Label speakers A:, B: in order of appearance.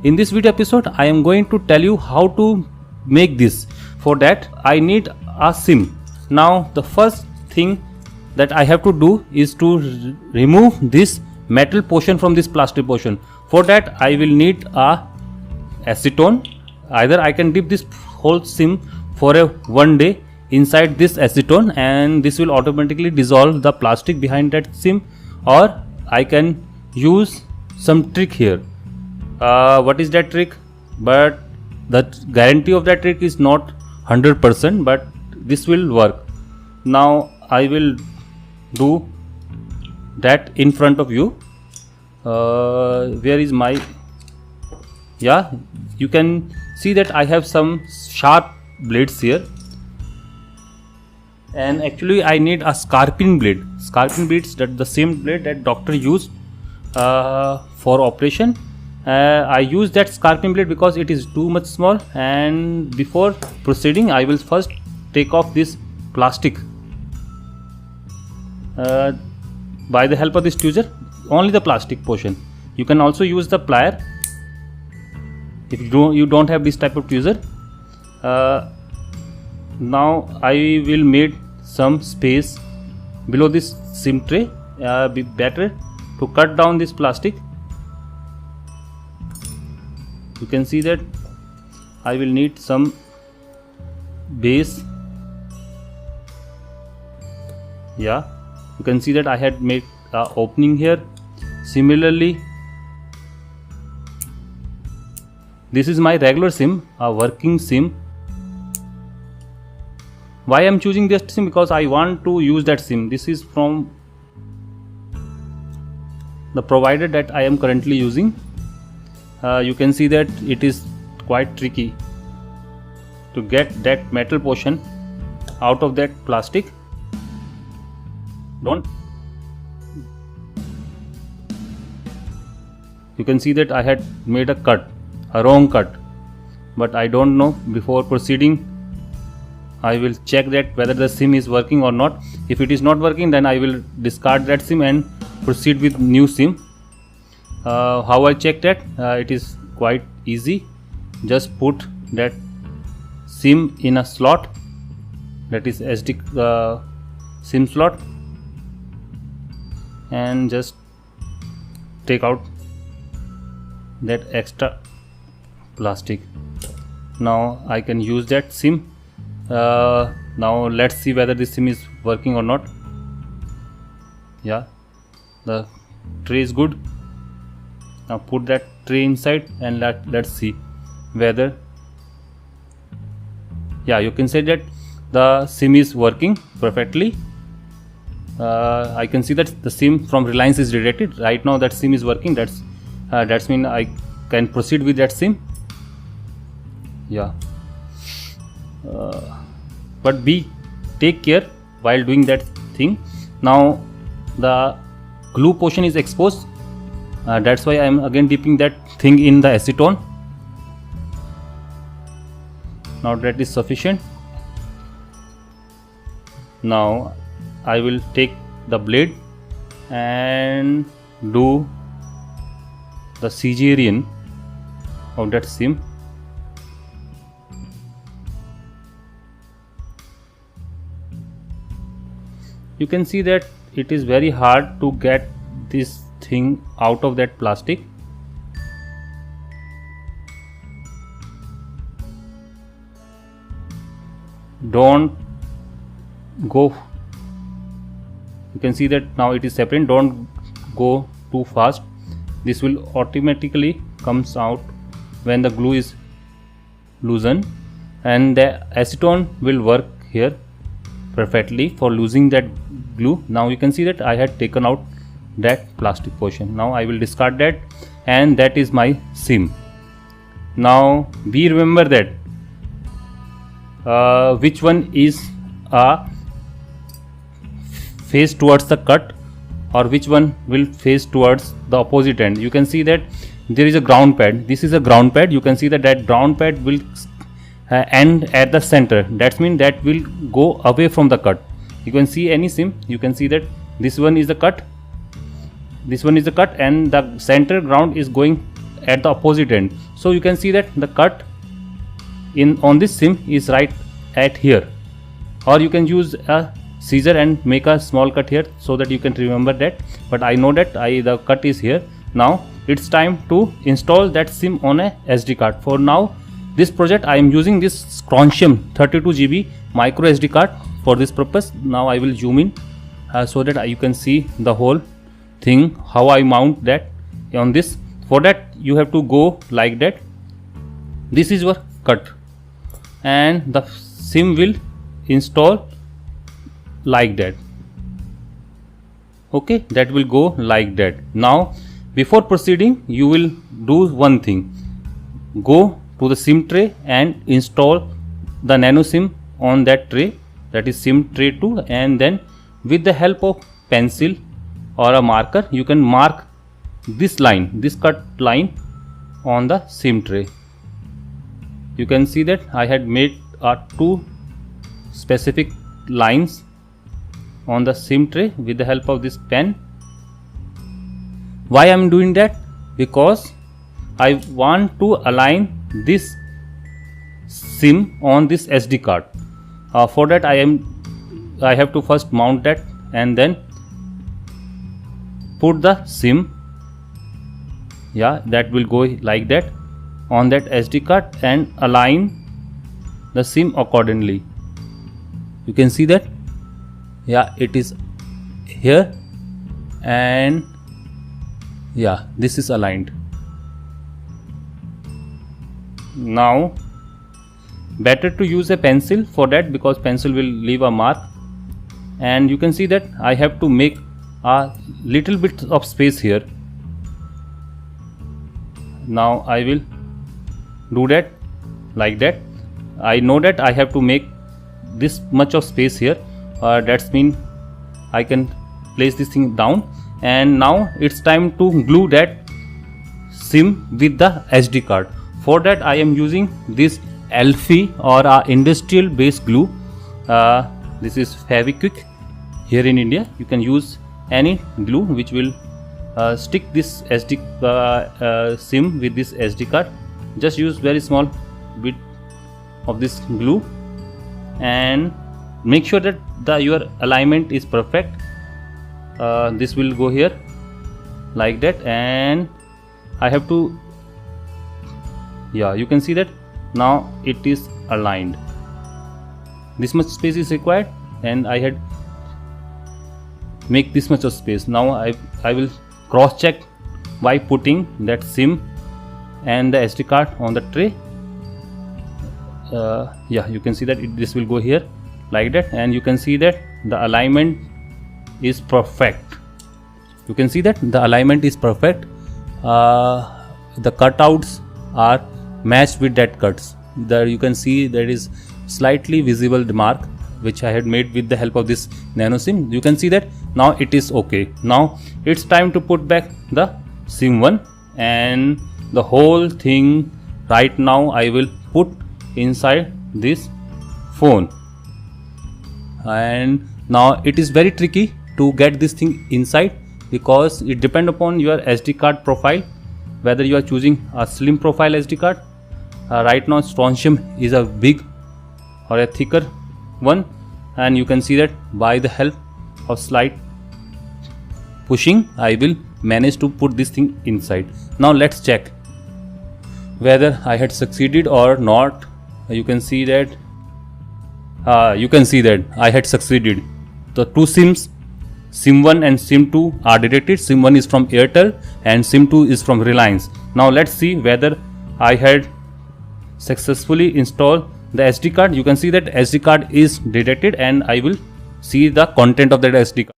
A: In this video episode I am going to tell you how to make this. For that I need a SIM. Now the first thing that I have to do is to remove this metal portion from this plastic portion. For that I will need a acetone. Either I can dip this whole SIM for one day inside this acetone and this will automatically dissolve the plastic behind that SIM, or I can use some trick here. What is that trick? But the guarantee of that trick is not 100%, but this will work. Now I will do that in front of you. Where is my, yeah, you can see that I have some sharp blades here, and actually I need a scarping blade. Scarping blades, that the same blade that doctor used for operation. I use that scarping blade because it is too much small, and before proceeding I will first take off this plastic by the help of this tweezer, only the plastic portion. You can also use the plier if you don't have this type of tweezer. Now I will make some space below this SIM tray. Be better to cut down this plastic. You can see that I will need some base. Yeah, you can see that I had made an opening here. Similarly, this is my regular SIM, a working SIM. Why I am choosing this SIM? Because I want to use that SIM. This is from the provider that I am currently using. You can see that it is quite tricky to get that metal portion out of that plastic. You can see that I had made a cut, a wrong cut, but I don't know. Before proceeding I will check that whether the SIM is working or not. If it is not working, then I will discard that SIM and proceed with new SIM. How I check that? It is quite easy. Just put that SIM in a slot, that is SD SIM slot, and just take out that extra plastic. Now I can use that SIM. Now let's see whether this SIM is working or not. Yeah, the tray is good. Now put that tray inside and let's see whether, yeah, you can say that the SIM is working perfectly. I can see that the SIM from Reliance is redirected. Right now that SIM is working. That's mean I can proceed with that SIM. Yeah, but take care while doing that thing. Now the glue portion is exposed. That's why I am again dipping that thing in the acetone. Now that is sufficient. Now I will take the blade and do the cesarean of that SIM. You can see that it is very hard to get this thing out of that plastic. Don't go, you can see that now it is separate. Don't go too fast. This will automatically comes out when the glue is loosened, and the acetone will work here perfectly for losing that glue. Now you can see that I had taken out that plastic portion. Now I will discard that, and that is my SIM. Now be remember that which one is face towards the cut or which one will face towards the opposite end. You can see that there is a ground pad. This is a ground pad. You can see that ground pad will end at the center. That means that will go away from the cut. You can see any SIM, you can see that this one is the cut, this one is the cut, and the center ground is going at the opposite end. So you can see that the cut on this SIM is right at here, or you can use a scissor and make a small cut here so that you can remember that, but I know that the cut is here. Now it's time to install that SIM on a SD card. For now, this project I am using this Gulshan 32 GB micro SD card for this purpose. Now I will zoom in so that you can see the whole thing, how I mount that on this. For that you have to go like that. This is your cut, and the SIM will install like that. Okay, that will go like that. Now before proceeding, you will do one thing. Go to the SIM tray and install the nano SIM on that tray, that is SIM tray 2, and then with the help of pencil or a marker you can mark this line, this cut line on the SIM tray. You can see that I had made 2 specific lines on the SIM tray with the help of this pen. Why I am doing that? Because I want to align this SIM on this SD card. For that I have to first mount that and then put the SIM, that will go like that on that SD card, and align the SIM accordingly. You can see that it is here, and this is aligned. Now better to use a pencil for that, because pencil will leave a mark, and you can see that I have to make a little bit of space here. Now I will do that like that. I know that I have to make this much of space here, that's mean I can place this thing down, and now it's time to glue that SIM with the SD card. For that I am using this Alfie or industrial base glue. This is Fevikwik here in India. You can use any glue which will stick this SD SIM with this SD card. Just use very small bit of this glue and make sure that your alignment is perfect. This will go here like that, and I have to, you can see that now it is aligned. This much space is required, and I had make this much of space. Now I will cross check by putting that SIM and the SD card on the tray. You can see that this will go here like that, and you can see that the alignment is perfect. You can see that the alignment is perfect. The cutouts are matched with that cuts. There you can see there is slightly visible mark which I had made with the help of this nano SIM. You can see that now it is okay. Now it's time to put back the SIM 1, and the whole thing right now I will put inside this phone. And now it is very tricky to get this thing inside, because it depends upon your SD card profile, whether you are choosing a slim profile SD card. Right now Strontium is a big or a thicker one, and you can see that by the help of slight pushing I will manage to put this thing inside. Now let's check whether I had succeeded or not. You can see that I had succeeded. The two SIMs, SIM 1 and SIM 2 are detected. SIM 1 is from Airtel and SIM 2 is from Reliance. Now let's see whether I had successfully installed the SD card. You can see that SD card is detected, and I will see the content of that SD card.